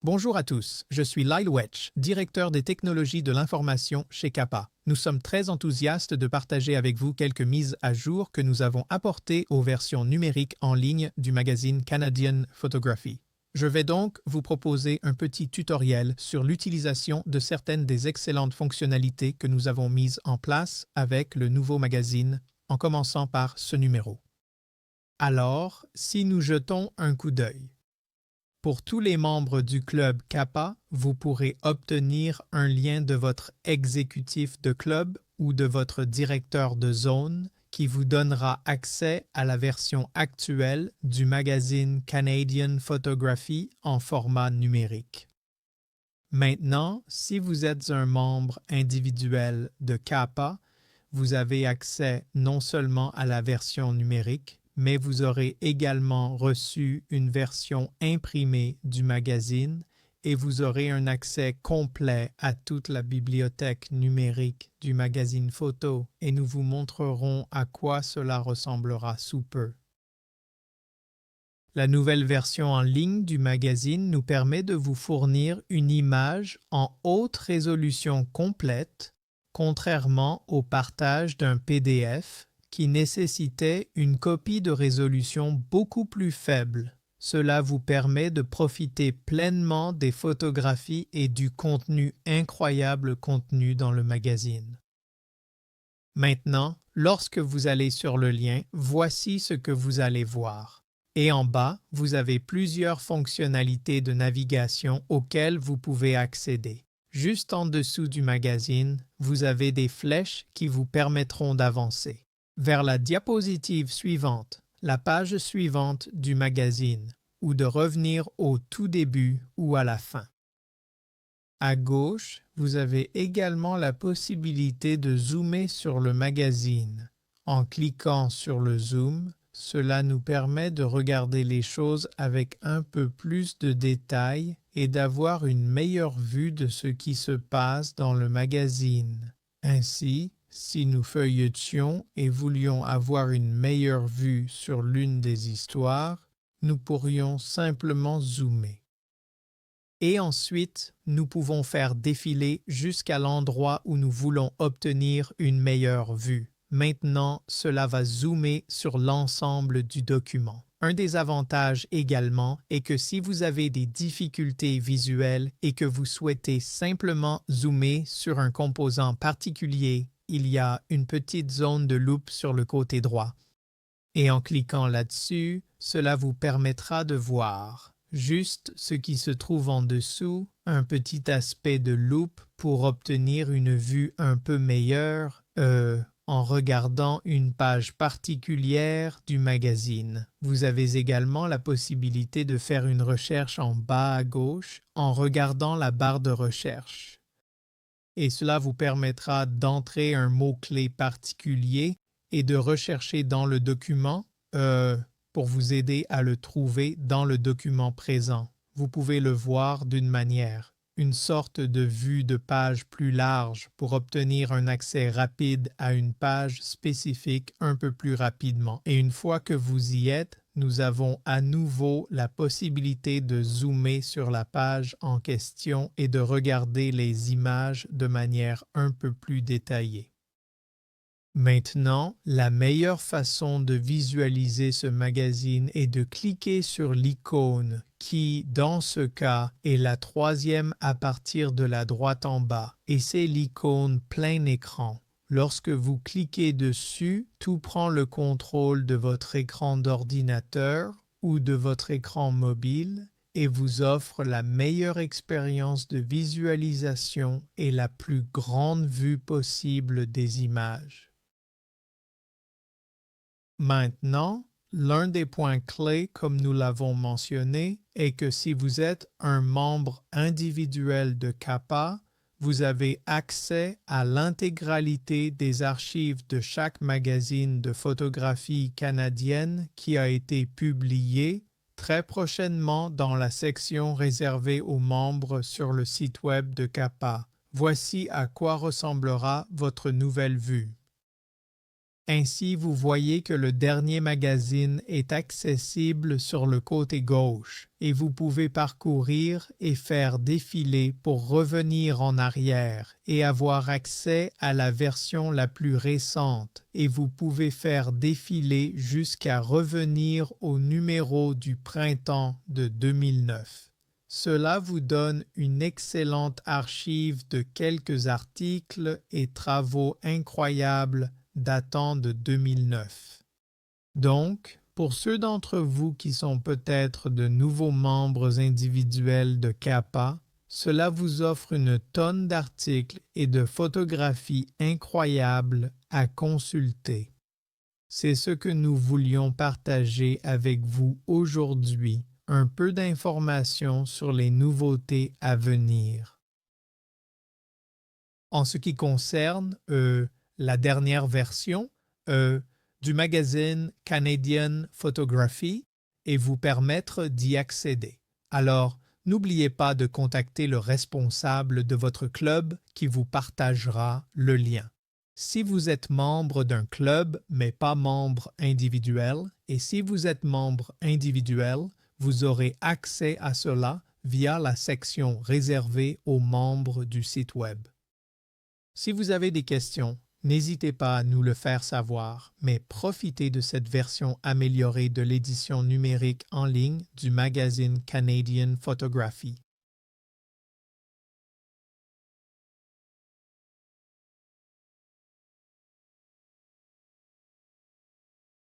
Bonjour à tous, je suis Lyle Wetch, directeur des technologies de l'information chez Kappa. Nous sommes très enthousiastes de partager avec vous quelques mises à jour que nous avons apportées aux versions numériques en ligne du magazine Canadian Photography. Je vais donc vous proposer un petit tutoriel sur l'utilisation de certaines des excellentes fonctionnalités que nous avons mises en place avec le nouveau magazine, en commençant par ce numéro. Alors, si nous jetons un coup d'œil. Pour tous les membres du club Kappa, vous pourrez obtenir un lien de votre exécutif de club ou de votre directeur de zone qui vous donnera accès à la version actuelle du magazine Canadian Photography en format numérique. Maintenant, si vous êtes un membre individuel de Kappa, vous avez accès non seulement à la version numérique, mais vous aurez également reçu une version imprimée du magazine et vous aurez un accès complet à toute la bibliothèque numérique du magazine photo et nous vous montrerons à quoi cela ressemblera sous peu. La nouvelle version en ligne du magazine nous permet de vous fournir une image en haute résolution complète, contrairement au partage d'un PDF qui nécessitait une copie de résolution beaucoup plus faible. Cela vous permet de profiter pleinement des photographies et du contenu incroyable contenu dans le magazine. Maintenant, lorsque vous allez sur le lien, voici ce que vous allez voir. Et en bas, vous avez plusieurs fonctionnalités de navigation auxquelles vous pouvez accéder. Juste en dessous du magazine, vous avez des flèches qui vous permettront d'avancer vers la diapositive suivante, la page suivante du magazine, ou de revenir au tout début ou à la fin. À gauche, vous avez également la possibilité de zoomer sur le magazine. En cliquant sur le zoom, cela nous permet de regarder les choses avec un peu plus de détails et d'avoir une meilleure vue de ce qui se passe dans le magazine. Ainsi, si nous feuilletions et voulions avoir une meilleure vue sur l'une des histoires, nous pourrions simplement zoomer. Et ensuite, nous pouvons faire défiler jusqu'à l'endroit où nous voulons obtenir une meilleure vue. Maintenant, cela va zoomer sur l'ensemble du document. Un des avantages également est que si vous avez des difficultés visuelles et que vous souhaitez simplement zoomer sur un composant particulier, il y a une petite zone de loupe sur le côté droit. Et en cliquant là-dessus, cela vous permettra de voir juste ce qui se trouve en dessous, un petit aspect de loupe pour obtenir une vue un peu meilleure, en regardant une page particulière du magazine. Vous avez également la possibilité de faire une recherche en bas à gauche en regardant la barre de recherche. Et cela vous permettra d'entrer un mot-clé particulier et de rechercher dans le document pour vous aider à le trouver dans le document présent. Vous pouvez le voir d'une manière, une sorte de vue de page plus large pour obtenir un accès rapide à une page spécifique un peu plus rapidement. Et une fois que vous y êtes, nous avons à nouveau la possibilité de zoomer sur la page en question et de regarder les images de manière un peu plus détaillée. Maintenant, la meilleure façon de visualiser ce magazine est de cliquer sur l'icône qui, dans ce cas, est la troisième à partir de la droite en bas, et c'est l'icône plein écran. Lorsque vous cliquez dessus, tout prend le contrôle de votre écran d'ordinateur ou de votre écran mobile et vous offre la meilleure expérience de visualisation et la plus grande vue possible des images. Maintenant, l'un des points clés, comme nous l'avons mentionné, est que si vous êtes un membre individuel de Kappa, vous avez accès à l'intégralité des archives de chaque magazine de photographie canadienne qui a été publié très prochainement dans la section réservée aux membres sur le site web de Kappa. Voici à quoi ressemblera votre nouvelle vue. Ainsi, vous voyez que le dernier magazine est accessible sur le côté gauche et vous pouvez parcourir et faire défiler pour revenir en arrière et avoir accès à la version la plus récente et vous pouvez faire défiler jusqu'à revenir au numéro du printemps de 2009. Cela vous donne une excellente archive de quelques articles et travaux incroyables datant de 2009. Donc, pour ceux d'entre vous qui sont peut-être de nouveaux membres individuels de Kappa, cela vous offre une tonne d'articles et de photographies incroyables à consulter. C'est ce que nous voulions partager avec vous aujourd'hui, un peu d'informations sur les nouveautés à venir. En ce qui concerne la dernière version du magazine Canadian Photography et vous permettre d'y accéder. Alors, n'oubliez pas de contacter le responsable de votre club qui vous partagera le lien. Si vous êtes membre d'un club mais pas membre individuel, et si vous êtes membre individuel, vous aurez accès à cela via la section réservée aux membres du site web. Si vous avez des questions, n'hésitez pas à nous le faire savoir, mais profitez de cette version améliorée de l'édition numérique en ligne du magazine Canadian Photography.